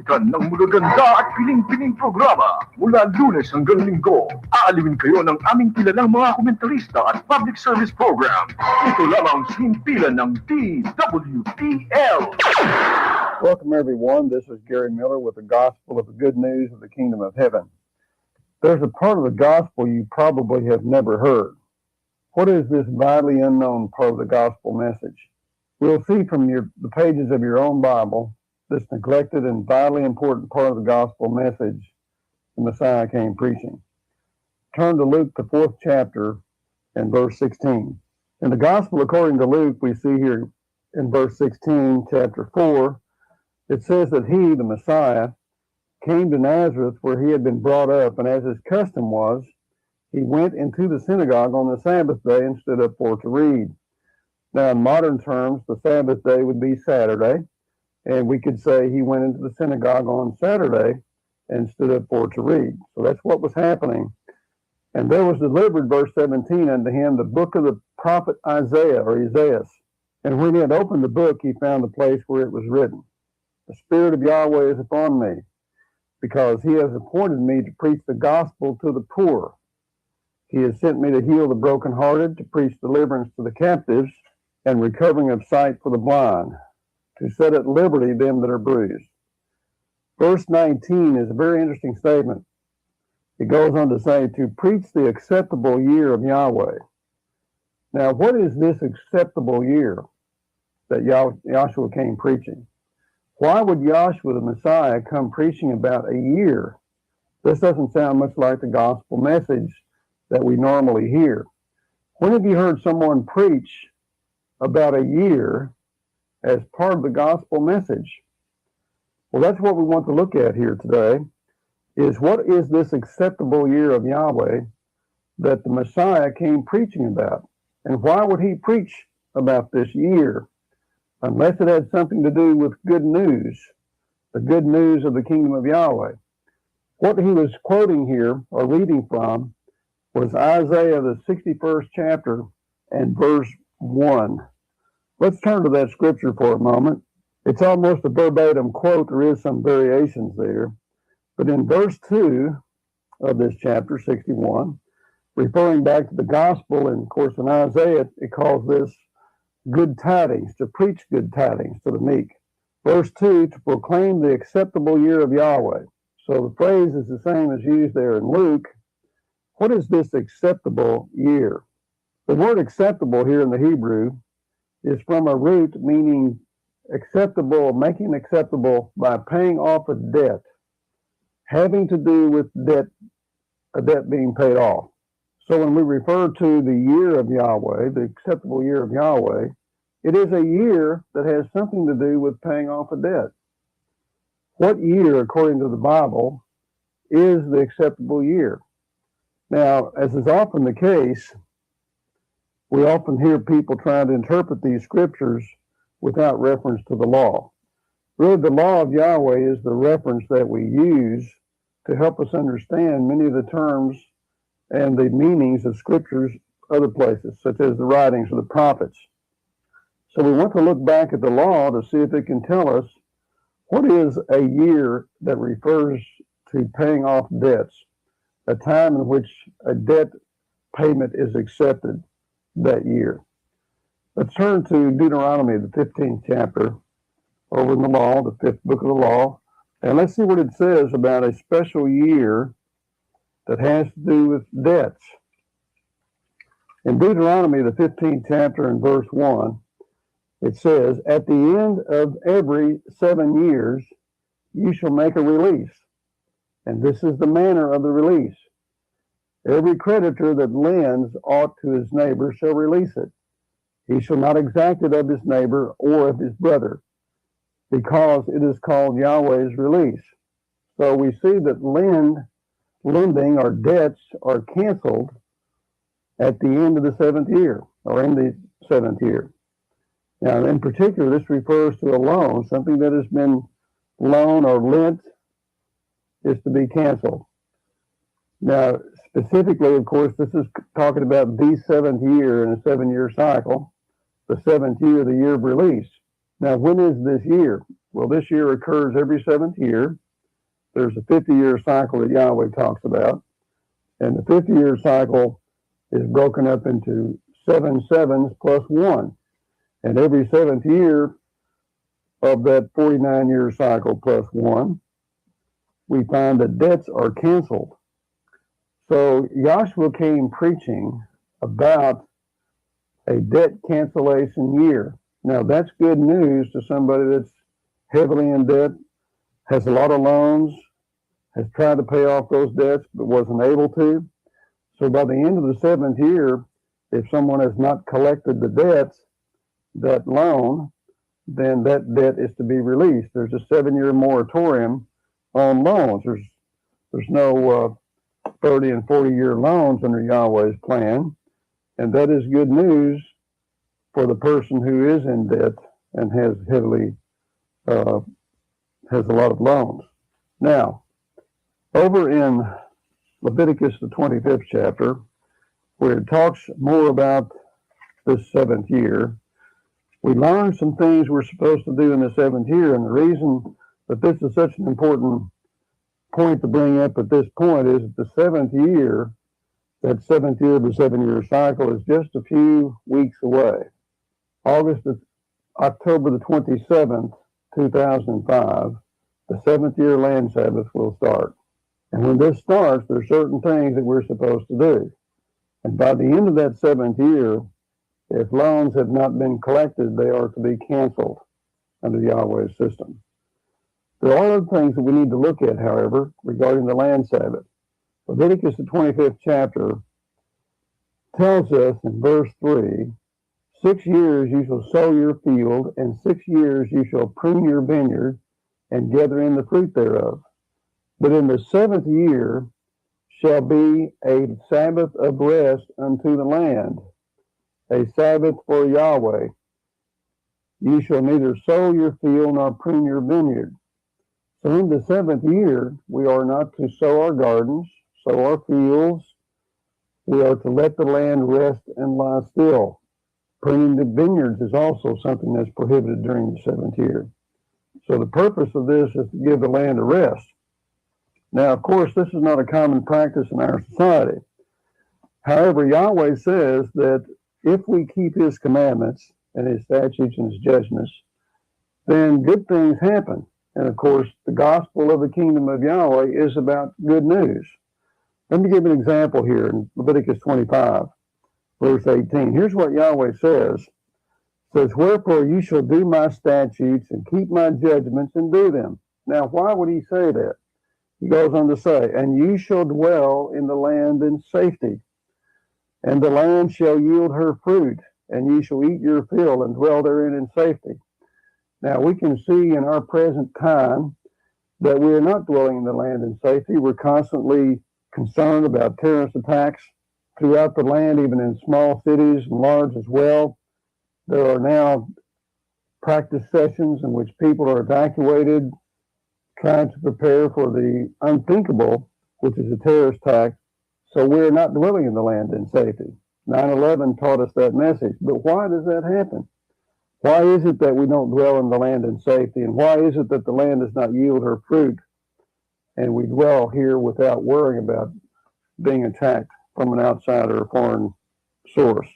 Balikan ng magaganda at piling-piling programa mula Lunes hanggang Linggo. Aalimin kayo ng aming kilalang mga komentarista at public service program. Ito lamang sa himpilan ng DWTL. Welcome, everyone. This is Gary Miller with the Gospel of the Good News of the Kingdom of Heaven. There's a part of the gospel you probably have never heard. What is this vitally unknown part of the gospel message? We'll see from the pages of your own Bible this neglected and vitally important part of the gospel message the Messiah came preaching. Turn to Luke, the 4th chapter, and verse 16. In the gospel according to Luke, we see here in verse 16, chapter 4, it says that he, the Messiah, came to Nazareth where he had been brought up, and as his custom was, he went into the synagogue on the Sabbath day and stood up for to read. Now, in modern terms, the Sabbath day would be Saturday, and we could say he went into the synagogue on Saturday and stood up for to read. So that's what was happening. And there was delivered, verse 17, unto him the book of the prophet Isaiah, or Isaiah. And when he had opened the book, he found the place where it was written, The Spirit of Yahweh is upon me, because he has appointed me to preach the gospel to the poor. He has sent me to heal the brokenhearted, to preach deliverance to the captives, and recovering of sight for the blind, to set at liberty them that are bruised. Verse 19 is a very interesting statement. It goes on to say, to preach the acceptable year of Yahweh. Now, what is this acceptable year that Yahshua came preaching? Why would Yahshua the Messiah come preaching about a year? This doesn't sound much like the gospel message that we normally hear. When have you heard someone preach about a year as part of the gospel message? Well, that's what we want to look at here today, is what is this acceptable year of Yahweh that the Messiah came preaching about? And why would he preach about this year? Unless it had something to do with good news, the good news of the kingdom of Yahweh. What he was quoting here, or reading from, was Isaiah, the 61st chapter, and verse 1. Let's turn to that scripture for a moment. It's almost a verbatim quote. There is some variations there. But in verse 2 of this chapter, 61, referring back to the gospel, and of course in Isaiah, it calls this good tidings, to preach good tidings to the meek. Verse 2, to proclaim the acceptable year of Yahweh. So the phrase is the same as used there in Luke. What is this acceptable year? The word acceptable here in the Hebrew is from a root meaning acceptable, making acceptable by paying off a debt, having to do with a debt being paid off. So when we refer to the year of Yahweh, the acceptable year of Yahweh, it is a year that has something to do with paying off a debt. What year, according to the Bible, is the acceptable year? Now, as is often the case, we often hear people trying to interpret these scriptures without reference to the law. Really, the law of Yahweh is the reference that we use to help us understand many of the terms and the meanings of scriptures other places, such as the writings of the prophets. So we want to look back at the law to see if it can tell us what is a year that refers to paying off debts, a time in which a debt payment is accepted that year. Let's turn to Deuteronomy, the 15th chapter, over in the law, the 5th book of the law, and let's see what it says about a special year that has to do with debts. In Deuteronomy, the 15th chapter and verse 1, it says, at the end of every 7 years, you shall make a release. And this is the manner of the release. Every creditor that lends aught to his neighbor shall release it. He shall not exact it of his neighbor or of his brother, because it is called Yahweh's release. So we see that lending or debts are canceled at the end of the 7th year, or in the 7th year. Now, in particular, this refers to a loan. Something that has been loaned or lent is to be canceled. Now, specifically, of course, this is talking about the 7th year in a 7-year cycle, the 7th year, the year of release. Now, when is this year? Well, this year occurs every seventh year. There's a 50-year cycle that Yahweh talks about, and the 50-year cycle is broken up into 7 sevens plus 1. And every seventh year of that 49-year cycle plus 1, we find that debts are canceled. So Joshua came preaching about a debt cancellation year. Now, that's good news to somebody that's heavily in debt, has a lot of loans, has tried to pay off those debts but wasn't able to. So by the end of the seventh year, if someone has not collected the debts, that loan, then that debt is to be released. There's a 7-year moratorium on loans. There's no 30 and 40-year loans under Yahweh's plan, and that is good news for the person who is in debt and has a lot of loans. Now, over in Leviticus, the 25th chapter, where it talks more about this seventh year, we learn some things we're supposed to do in the seventh year. And the reason that this is such an important point to bring up at this point is that the seventh year, that seventh year of the 7-year cycle, is just a few weeks away. October the 27th, 2005, the 7th year land Sabbath will start. And when this starts, there are certain things that we're supposed to do. And by the end of that 7th year, if loans have not been collected, they are to be canceled under Yahweh's system. There are other things that we need to look at, however, regarding the land Sabbath. Leviticus, the 25th chapter, tells us in verse 3, 6 years you shall sow your field, and 6 years you shall prune your vineyard, and gather in the fruit thereof. But in the 7th year shall be a Sabbath of rest unto the land, a Sabbath for Yahweh. You shall neither sow your field nor prune your vineyard. So in the 7th year, we are not to sow our gardens, sow our fields. We are to let the land rest and lie still. Pruning the vineyards is also something that's prohibited during the 7th year. So the purpose of this is to give the land a rest. Now, of course, this is not a common practice in our society. However, Yahweh says that if we keep his commandments and his statutes and his judgments, then good things happen. And of course, the gospel of the kingdom of Yahweh is about good news. Let me give an example here in Leviticus 25, verse 18. Here's what Yahweh says. It says, wherefore you shall do my statutes and keep my judgments and do them. Now, why would he say that? He goes on to say, and you shall dwell in the land in safety, and the land shall yield her fruit, and ye shall eat your fill and dwell therein in safety. Now, we can see in our present time that we are not dwelling in the land in safety. We're constantly concerned about terrorist attacks throughout the land, even in small cities and large as well. There are now practice sessions in which people are evacuated, trying to prepare for the unthinkable, which is a terrorist attack. So we're not dwelling in the land in safety. 9/11 taught us that message. But why does that happen? Why is it that we don't dwell in the land in safety? And why is it that the land does not yield her fruit and we dwell here without worrying about being attacked from an outside or a foreign source?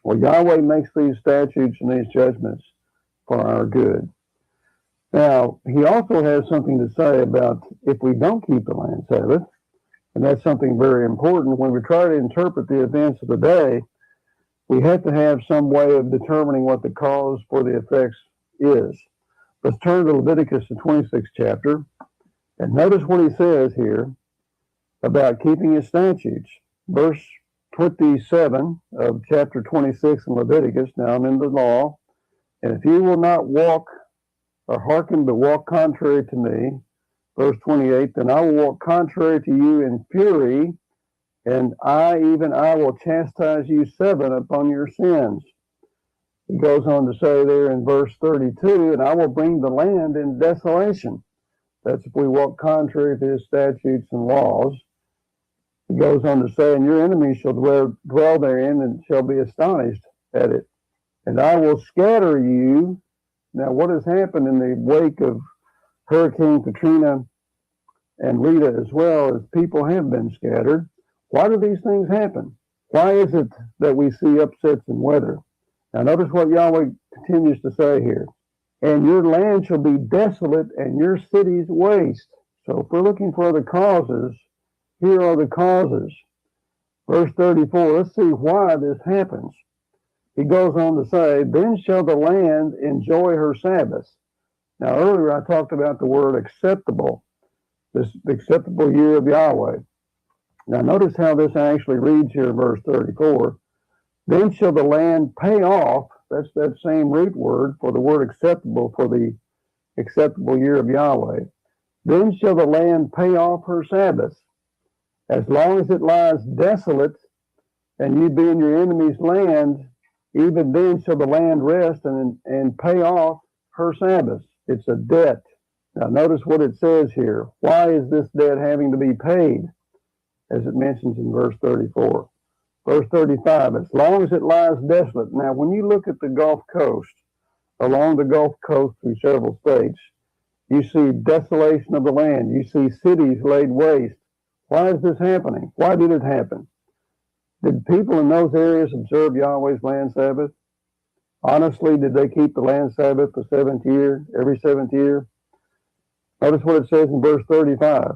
Well, Yahweh makes these statutes and these judgments for our good. Now, he also has something to say about if we don't keep the land Sabbath, and that's something very important. When we try to interpret the events of the day, we have to have some way of determining what the cause for the effects is. Let's turn to Leviticus, the 26th chapter, and notice what he says here about keeping his statutes. Verse 27 of chapter 26 in Leviticus, now I'm in the law, and if you will not walk or hearken but walk contrary to me, verse 28, then I will walk contrary to you in fury, and I will chastise you 7 upon your sins. He goes on to say there in verse 32, and I will bring the land in desolation. That's if we walk contrary to his statutes and laws. He goes on to say, and your enemies shall dwell therein and shall be astonished at it. And I will scatter you Now, what has happened in the wake of Hurricane Katrina and Rita as well is people have been scattered. Why do these things happen? Why is it that we see upsets in weather? Now, notice what Yahweh continues to say here. And your land shall be desolate and your cities waste. So if we're looking for the causes, here are the causes. Verse 34, let's see why this happens. He goes on to say, then shall the land enjoy her Sabbaths. Now, earlier I talked about the word acceptable, this acceptable year of Yahweh. Now, notice how this actually reads here in verse 34. Then shall the land pay off, that's that same root word for the word acceptable for the acceptable year of Yahweh. Then shall the land pay off her Sabbaths. As long as it lies desolate, and you be in your enemy's land, even then shall the land rest and pay off her Sabbaths. It's a debt. Now notice what it says here. Why is this debt having to be paid? As it mentions in verse 34. Verse 35, as long as it lies desolate. Now when you look at the Gulf Coast, along the Gulf Coast through several states, you see desolation of the land. You see cities laid waste. Why is this happening? Why did it happen? Did people in those areas observe Yahweh's land Sabbath? Honestly, did they keep the land Sabbath the seventh year, every seventh year? Notice what it says in verse 35.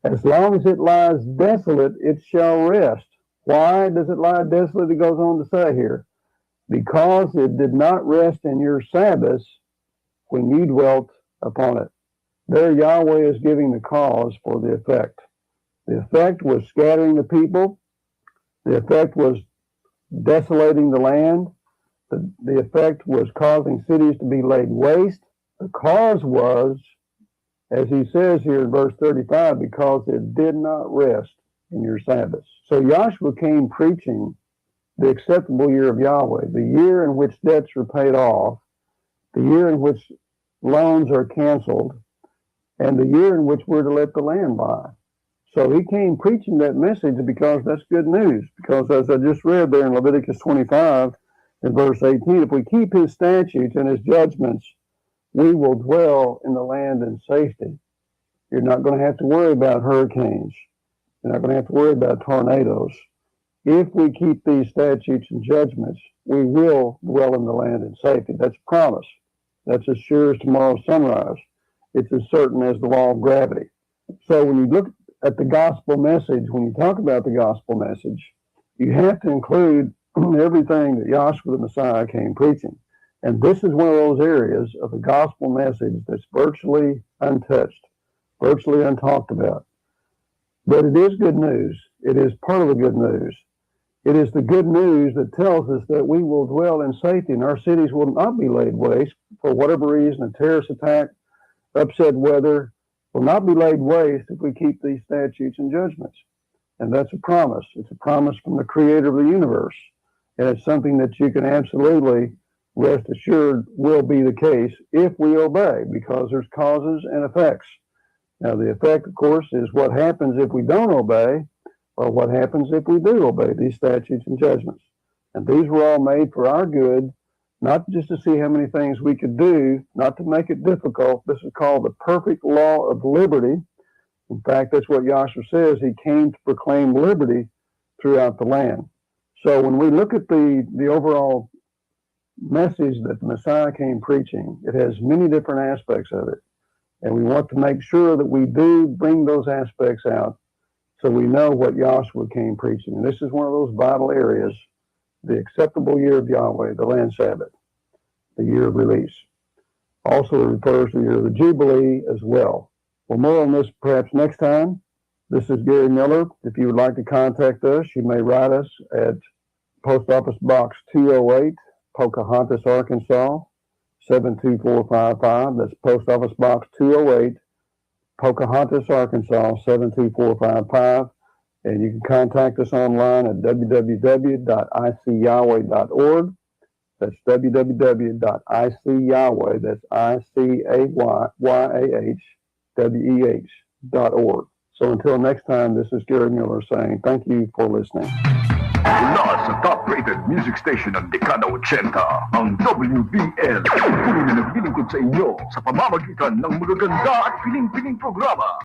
As long as it lies desolate, it shall rest. Why does it lie desolate? It goes on to say here. Because it did not rest in your Sabbaths when you dwelt upon it. There Yahweh is giving the cause for the effect. The effect was scattering the people. The effect was desolating the land. The effect was causing cities to be laid waste. The cause was, as he says here in verse 35, because it did not rest in your Sabbaths. So Yahshua came preaching the acceptable year of Yahweh, the year in which debts are paid off, the year in which loans are canceled, and the year in which we're to let the land lie. So he came preaching that message because that's good news. Because as I just read there in Leviticus 25, in verse 18, if we keep his statutes and his judgments, we will dwell in the land in safety. You're not going to have to worry about hurricanes. You're not going to have to worry about tornadoes. If we keep these statutes and judgments, we will dwell in the land in safety. That's a promise. That's as sure as tomorrow's sunrise. It's as certain as the law of gravity. So when you look at the gospel message, when you talk about the gospel message, you have to include everything that Yahshua the Messiah came preaching. And this is one of those areas of the gospel message that's virtually untouched, virtually untalked about. But it is good news. It is part of the good news. It is the good news that tells us that we will dwell in safety and our cities will not be laid waste for whatever reason, a terrorist attack, upset weather, will not be laid waste if we keep these statutes and judgments. And that's a promise. It's a promise from the creator of the universe. And it's something that you can absolutely rest assured will be the case if we obey, because there's causes and effects. Now, the effect, of course, is what happens if we don't obey, or what happens if we do obey these statutes and judgments. And these were all made for our good, not just to see how many things we could do, not to make it difficult. This is called the perfect law of liberty. In fact, that's what Yahshua says. He came to proclaim liberty throughout the land. So when we look at the overall message that the Messiah came preaching, it has many different aspects of it. And we want to make sure that we do bring those aspects out so we know what Yahshua came preaching. And this is one of those vital areas, the acceptable year of Yahweh, the land Sabbath, the year of release. Also refers to the year of the Jubilee as well. Well, more on this perhaps next time. This is Gary Miller. If you would like to contact us, you may write us at Post Office Box 208, Pocahontas, Arkansas, 72455. That's Post Office Box 208, Pocahontas, Arkansas, 72455. And you can contact us online at www.icyahweh.org. That's www.icyahweh, that's ICAYAHWEH.org. So until next time, this is Gary Miller saying thank you for listening. Mula sa top-rated music station ng dekada 80, ang WBL. Tuloy na naglilingkod sa inyo sa pamamagitan ng magaganda at piling-piling programa.